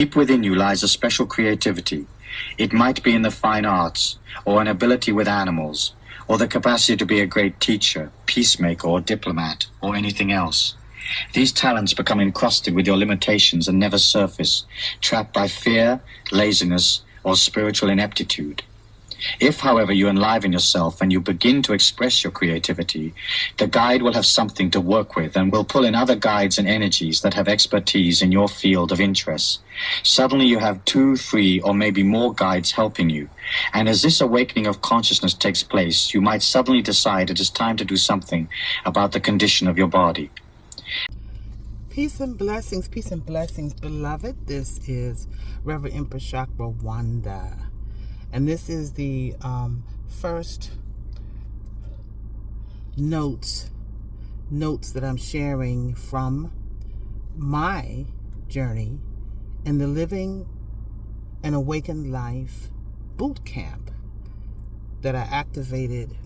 Deep within you lies a special creativity. It might be in the fine arts, or an ability with animals, or the capacity to be a great teacher, peacemaker, or diplomat, or anything else. These talents become encrusted with your limitations and never surface, trapped by fear, laziness, or spiritual ineptitude. If, however, you enliven yourself and you begin to express your creativity, the guide will have something to work with and will pull in other guides and energies that have expertise in your field of interest. Suddenly you have 2, 3, or maybe more guides helping you. And as this awakening of consciousness takes place, you might suddenly decide it is time to do something about the condition of your body. Peace and blessings, beloved. This is Reverend Empress Chakra Wanda. And this is the first notes that I'm sharing from my journey in the Living an Awakened Life boot camp that I activated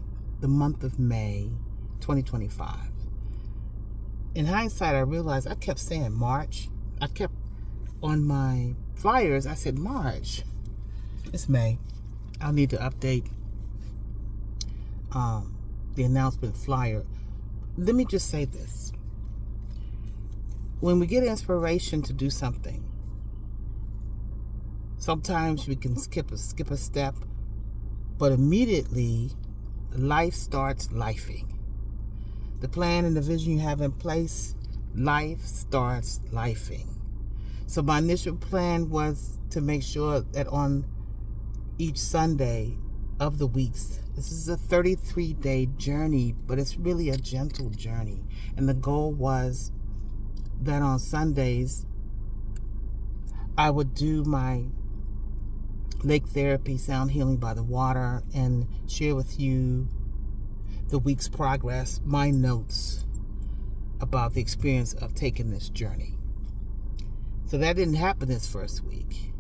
the month of May 2025. In hindsight, I realized I kept saying March. I kept on my flyers, I said March. It's May. I'll need to update the announcement flyer. Let me just say this. When we get inspiration to do something, sometimes we can skip a step, but immediately life starts lifing. The plan and the vision you have in place, life starts lifing. So my initial plan was to make sure that on each Sunday of the weeks, this is a 33-day journey, but it's really a gentle journey. And the goal was that on Sundays, I would do my lake therapy, sound healing by the water, and share with you the week's progress, my notes about the experience of taking this journey. So that didn't happen this first week.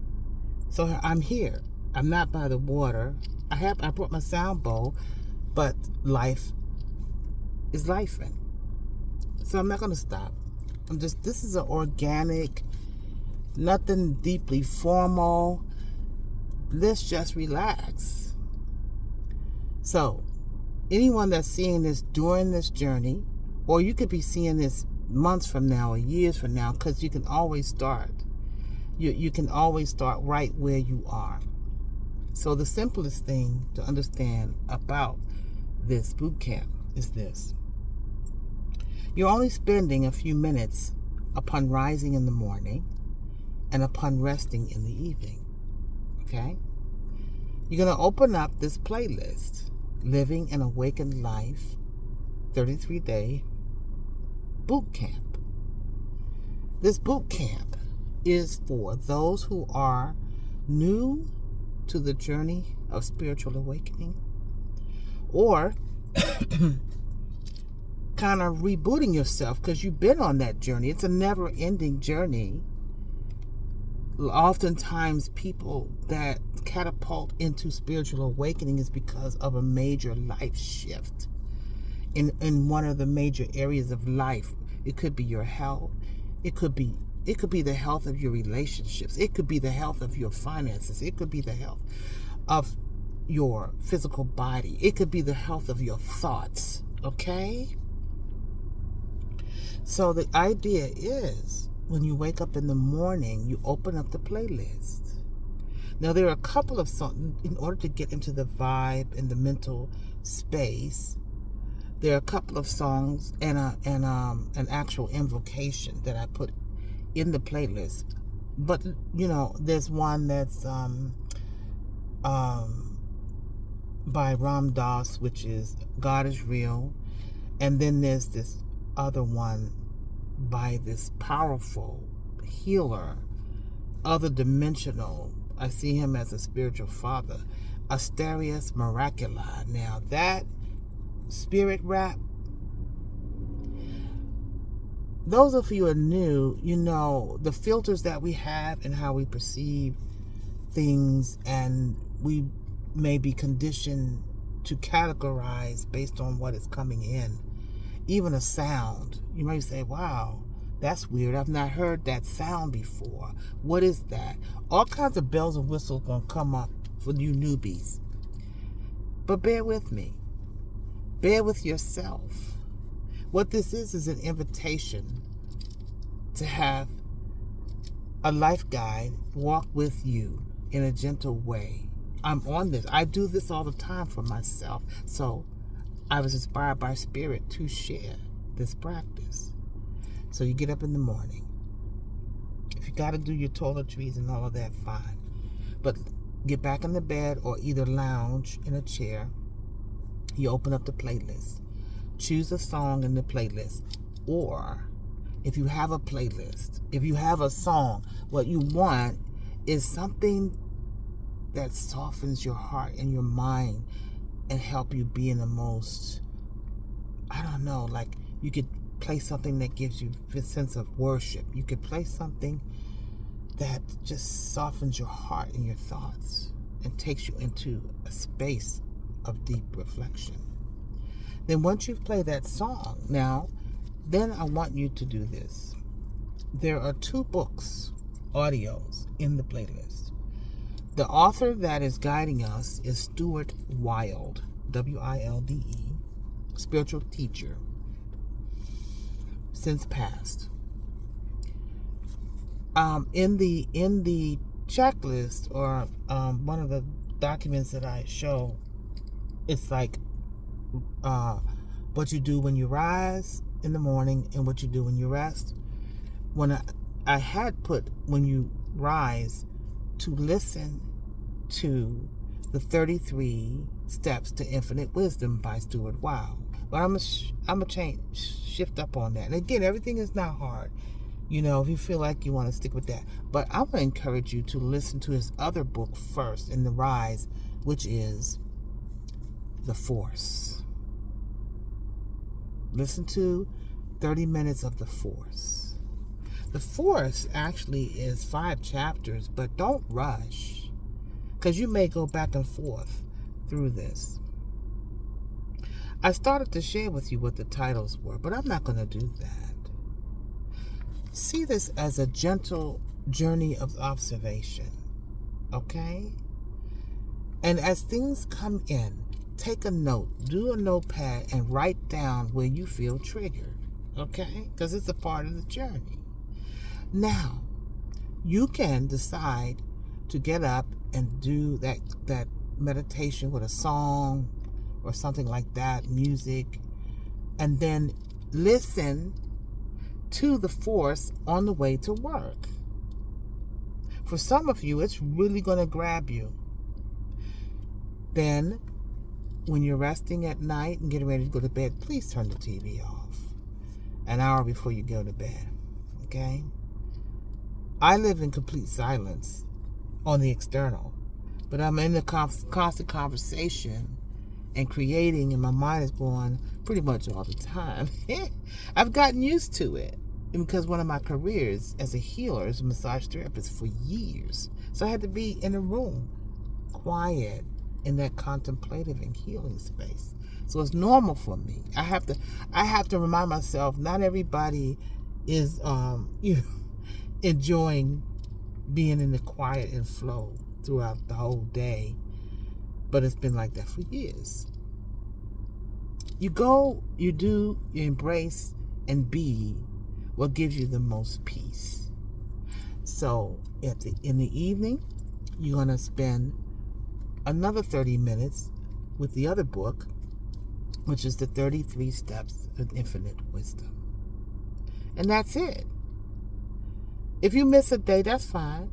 So I'm here. I'm not by the water. I brought my sound bowl, but life is lifing. So I'm not going to stop. This is an organic, nothing deeply formal. Let's just relax. So anyone that's seeing this during this journey, or you could be seeing this months from now or years from now, because you can always start. You can always start right where you are. So the simplest thing to understand about this boot camp is this. You're only spending a few minutes upon rising in the morning and upon resting in the evening. Okay? You're going to open up this playlist, Living an Awakened Life 33-Day Boot Camp. This boot camp is for those who are new to the journey of spiritual awakening, or kind of rebooting yourself because you've been on that journey. It's a never-ending journey. Oftentimes people that catapult into spiritual awakening is because of a major life shift in one of the major areas of life. It could be your health. It could be the health of your relationships. It could be the health of your finances. It could be the health of your physical body. It could be the health of your thoughts. Okay? So the idea is, when you wake up in the morning, you open up the playlist. Now, there are a couple of songs, in order to get into the vibe and the mental space, there are a couple of songs and an actual invocation that I put in the playlist. But there's one that's by Ram Dass, which is God is Real, and then there's this other one by this powerful healer, other dimensional. I see him as a spiritual father, Asterius Miracula. Now that spirit rap, those of you who are new, the filters that we have and how we perceive things, and we may be conditioned to categorize based on what is coming in. Even a sound, you might say, wow, That's weird. I've not heard that sound before. What is that? All kinds of bells and whistles gonna come up for you newbies. But bear with me. Bear with yourself. What this is an invitation to have a life guide walk with you in a gentle way. I'm on this. I do this all the time for myself. So I was inspired by Spirit to share this practice. So you get up in the morning. If you got to do your toiletries and all of that, fine. But get back in the bed or either lounge in a chair. You open up the playlist. Choose a song in the playlist. Or if you have a playlist, if you have a song, what you want is something that softens your heart and your mind and help you be in the most, I don't know, like you could play something that gives you a sense of worship. You could play something that just softens your heart and your thoughts and takes you into a space of deep reflection. Then once you've played that song, now, then I want you to do this. There are 2 books, audios, in the playlist. The author that is guiding us is Stuart Wilde, W-I-L-D-E, spiritual teacher, since passed. In the checklist or one of the documents that I show, it's like what you do when you rise in the morning and what you do when you rest. When I had put when you rise to listen to the 33 Steps to Infinite Wisdom by Stuart Wilde. But I'm gonna shift up on that. And again, everything is not hard. You know, if you feel like you want to stick with that. But I want to encourage you to listen to his other book first in the rise, which is The Force. Listen to 30 minutes of The Force. The Force actually is 5 chapters, but don't rush, because you may go back and forth through this. I started to share with you what the titles were, but I'm not going to do that. See this as a gentle journey of observation, okay? And as things come in, take a note, do a notepad, and write down where you feel triggered, okay? Because it's a part of the journey. Now, you can decide to get up and do that meditation with a song or something like that, music, and then listen to the Force on the way to work. For some of you, it's really going to grab you. Then, when you're resting at night and getting ready to go to bed, please turn the TV off an hour before you go to bed, okay? I live in complete silence on the external, but I'm in the constant conversation and creating, and my mind is going pretty much all the time. I've gotten used to it because one of my careers as a healer is a massage therapist for years. So I had to be in a room, quiet, in that contemplative and healing space. So it's normal for me. I have to remind myself, not everybody is enjoying being in the quiet and flow throughout the whole day. But it's been like that for years. You go, you do, you embrace, and be what gives you the most peace. So in the evening, you're going to spend another 30 minutes with the other book, which is the 33 Steps of Infinite Wisdom. And that's it. If you miss a day, that's fine.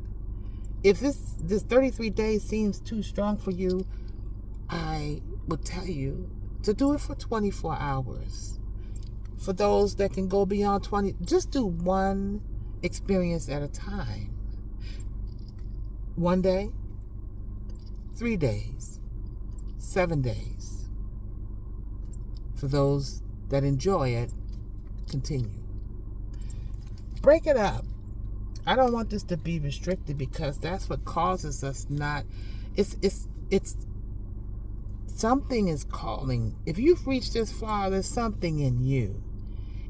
If this 33 days seems too strong for you, I would tell you to do it for 24 hours. For those that can go beyond 20, just do one experience at a time. 1 day, 3 days, 7 days. For those that enjoy it, continue. Break it up. I don't want this to be restricted, because that's what causes us not. It's something is calling. If you've reached this far, there's something in you.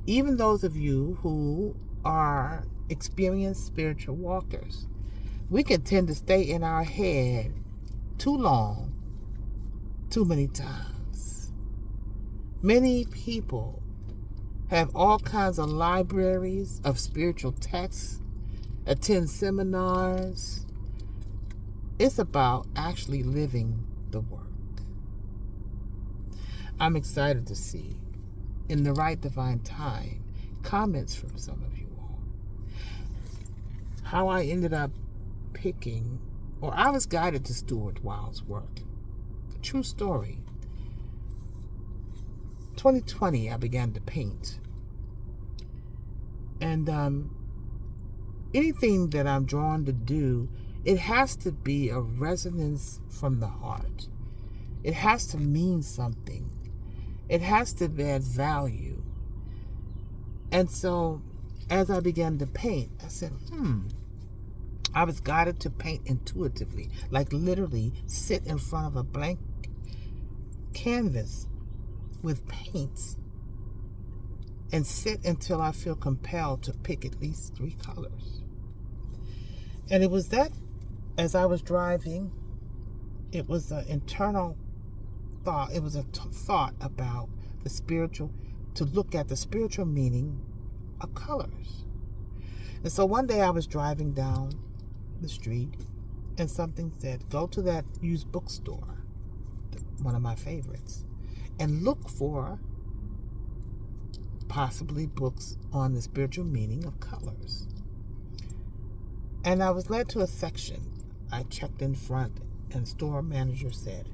Even those of you who are experienced spiritual walkers. We can tend to stay in our head too long, too many times. Many people have all kinds of libraries of spiritual texts, attend seminars. It's about actually living the work. I'm excited to see, in the right divine time, comments from some of you all. How I ended up picking, or I was guided to Stuart Wild's work. True story. 2020, I began to paint. And anything that I'm drawn to do, it has to be a resonance from the heart. It has to mean something. It has to add value. And so, as I began to paint, I said, I was guided to paint intuitively, like literally sit in front of a blank canvas with paints and sit until I feel compelled to pick at least 3 colors. And it was that, as I was driving, it was an internal thought. It was a thought about the spiritual, to look at the spiritual meaning of colors. And so one day I was driving down the street and something said, go to that used bookstore, one of my favorites, and look for possibly books on the spiritual meaning of colors. And I was led to a section. I checked in front, and store manager said,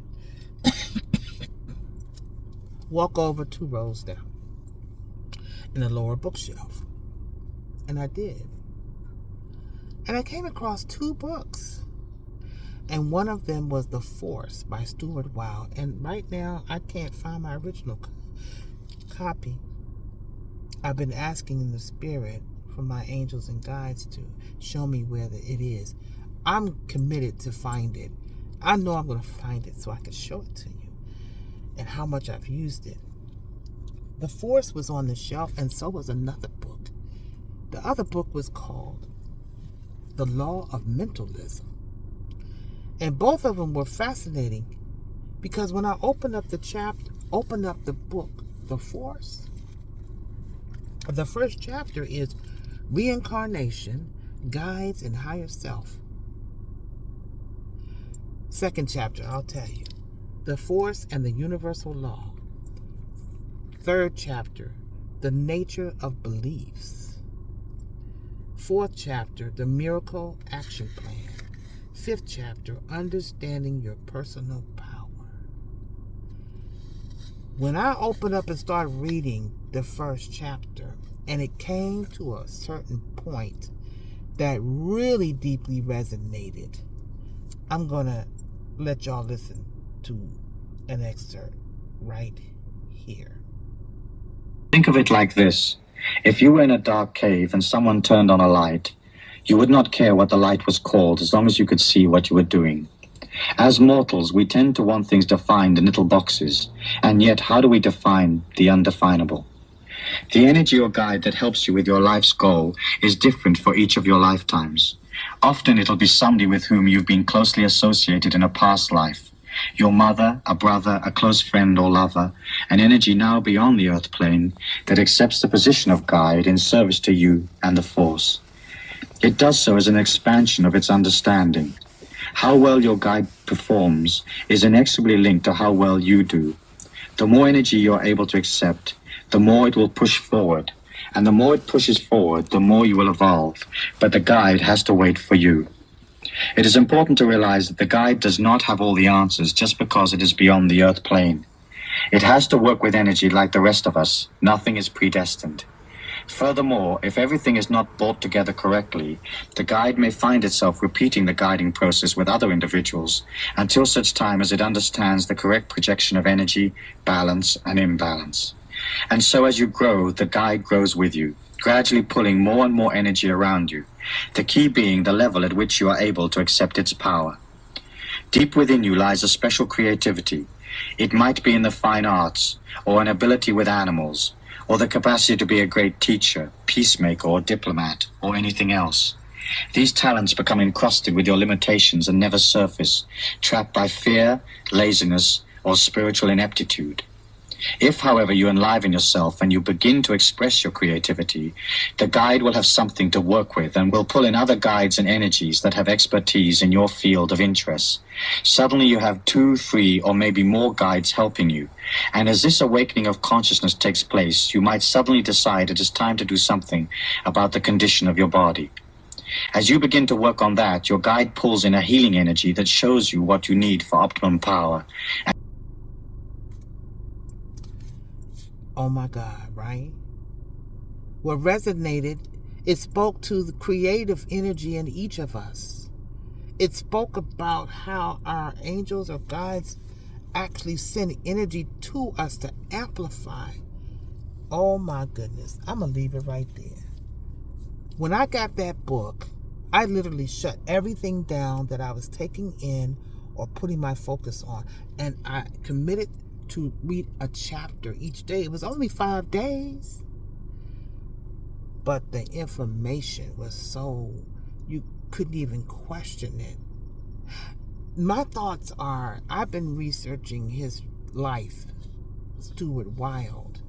walk over 2 rows down in the lower bookshelf. And I did. And I came across 2 books. And one of them was The Force by Stuart Wild. And right now, I can't find my original copy. I've been asking in the spirit for my angels and guides to show me where it is. I'm committed to find it. I know I'm going to find it so I can show it to you and how much I've used it. The Force was on the shelf, and so was another book. The other book was called The Law of Mentalism. And both of them were fascinating because when I opened up the book, The Force, the first chapter is Reincarnation, Guides, and Higher Self. Second chapter, I'll tell you, The Force and the Universal Law. Third chapter, The Nature of Beliefs. Fourth chapter, The Miracle Action Plan. Fifth chapter, Understanding Your Personal Power. When I opened up and started reading the first chapter, and it came to a certain point that really deeply resonated, I'm going to let y'all listen to an excerpt right here. Think of it like this. If you were in a dark cave and someone turned on a light, you would not care what the light was called as long as you could see what you were doing. As mortals, we tend to want things defined in little boxes, and yet how do we define the undefinable? The energy or guide that helps you with your life's goal is different for each of your lifetimes. Often it'll be somebody with whom you've been closely associated in a past life. Your mother, a brother, a close friend or lover, an energy now beyond the earth plane that accepts the position of guide in service to you and the force. It does so as an expansion of its understanding. How well your guide performs is inexorably linked to how well you do. The more energy you're able to accept, the more it will push forward. And the more it pushes forward, the more you will evolve. But the guide has to wait for you. It is important to realize that the guide does not have all the answers just because it is beyond the earth plane. It has to work with energy like the rest of us. Nothing is predestined. Furthermore, if everything is not brought together correctly, the guide may find itself repeating the guiding process with other individuals until such time as it understands the correct projection of energy, balance, and imbalance. And so as you grow, the guide grows with you, gradually pulling more and more energy around you, the key being the level at which you are able to accept its power. Deep within you lies a special creativity. It might be in the fine arts, or an ability with animals, or the capacity to be a great teacher, peacemaker, or diplomat, or anything else. These talents become encrusted with your limitations and never surface, trapped by fear, laziness, or spiritual ineptitude. If, however, you enliven yourself and you begin to express your creativity, the guide will have something to work with and will pull in other guides and energies that have expertise in your field of interest. Suddenly you have 2, 3, or maybe more guides helping you. And as this awakening of consciousness takes place, you might suddenly decide it is time to do something about the condition of your body. As you begin to work on that, your guide pulls in a healing energy that shows you what you need for optimum power. Oh my God, right? What resonated, it spoke to the creative energy in each of us. It spoke about how our angels or guides actually send energy to us to amplify. Oh my goodness. I'm going to leave it right there. When I got that book, I literally shut everything down that I was taking in or putting my focus on. And I committed to read a chapter each day. It was only 5 days. But the information was so, you couldn't even question it. My thoughts are, I've been researching his life, Stuart Wilde.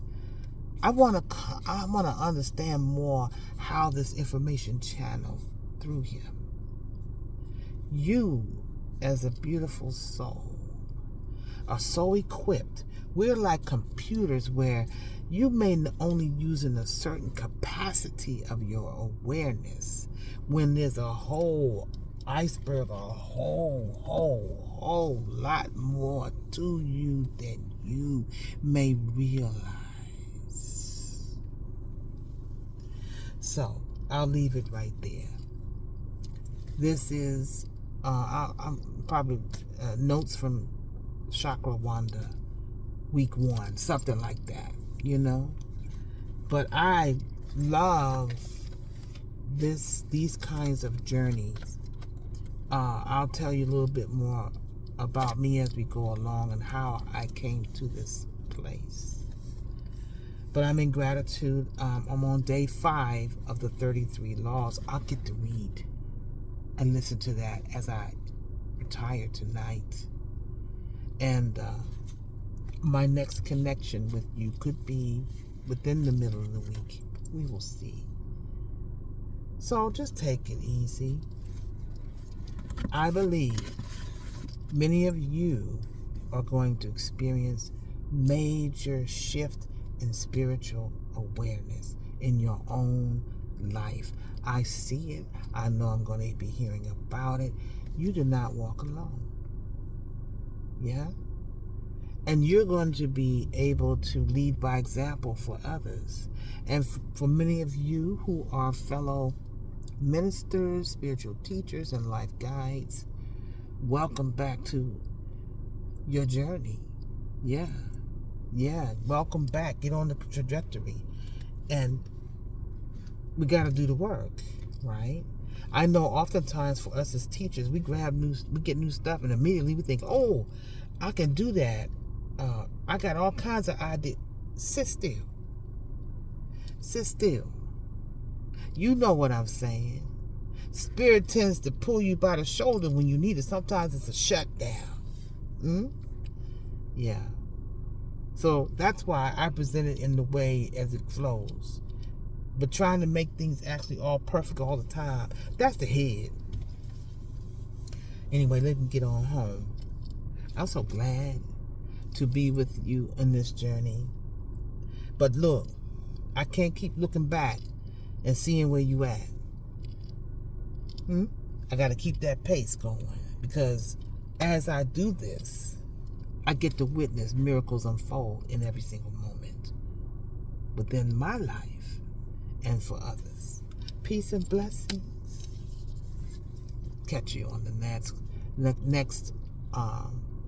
I want to understand more how this information channeled through him. You, as a beautiful soul, are so equipped. We're like computers where you may only use in a certain capacity of your awareness when there's a whole iceberg, a whole lot more to you than you may realize. So I'll leave it right there. This is I'm probably notes from Chakra Wanda week 1, something like that, you know. But I love these kinds of journeys. I'll tell you a little bit more about me as we go along and how I came to this place. But I'm in gratitude. I'm on day 5 of the 33 laws. I'll get to read and listen to that as I retire tonight. And my next connection with you could be within the middle of the week. We will see. So just take it easy. I believe many of you are going to experience major shift in spiritual awareness in your own life. I see it. I know I'm going to be hearing about it. You do not walk alone. Yeah? And you're going to be able to lead by example for others. And for many of you who are fellow ministers, spiritual teachers, and life guides, welcome back to your journey. Yeah. Welcome back. Get on the trajectory. And we got to do the work, right? I know oftentimes for us as teachers, we get new stuff, and immediately we think, oh, I can do that. I got all kinds of ideas. Sit still. You know what I'm saying. Spirit tends to pull you by the shoulder when you need it. Sometimes it's a shutdown. Yeah. So that's why I present it in the way as it flows. But trying to make things actually all perfect all the time, that's the head. Anyway, let me get on home. I'm so glad to be with you in this journey. But look, I can't keep looking back and seeing where you at. I got to keep that pace going, because as I do this, I get to witness miracles unfold in every single moment within my life and for others. Peace and blessings. Catch you on the next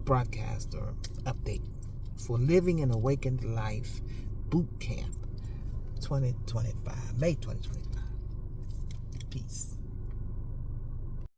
broadcast or update for Living an Awakened Life Boot Camp 2025, May 2025. Peace.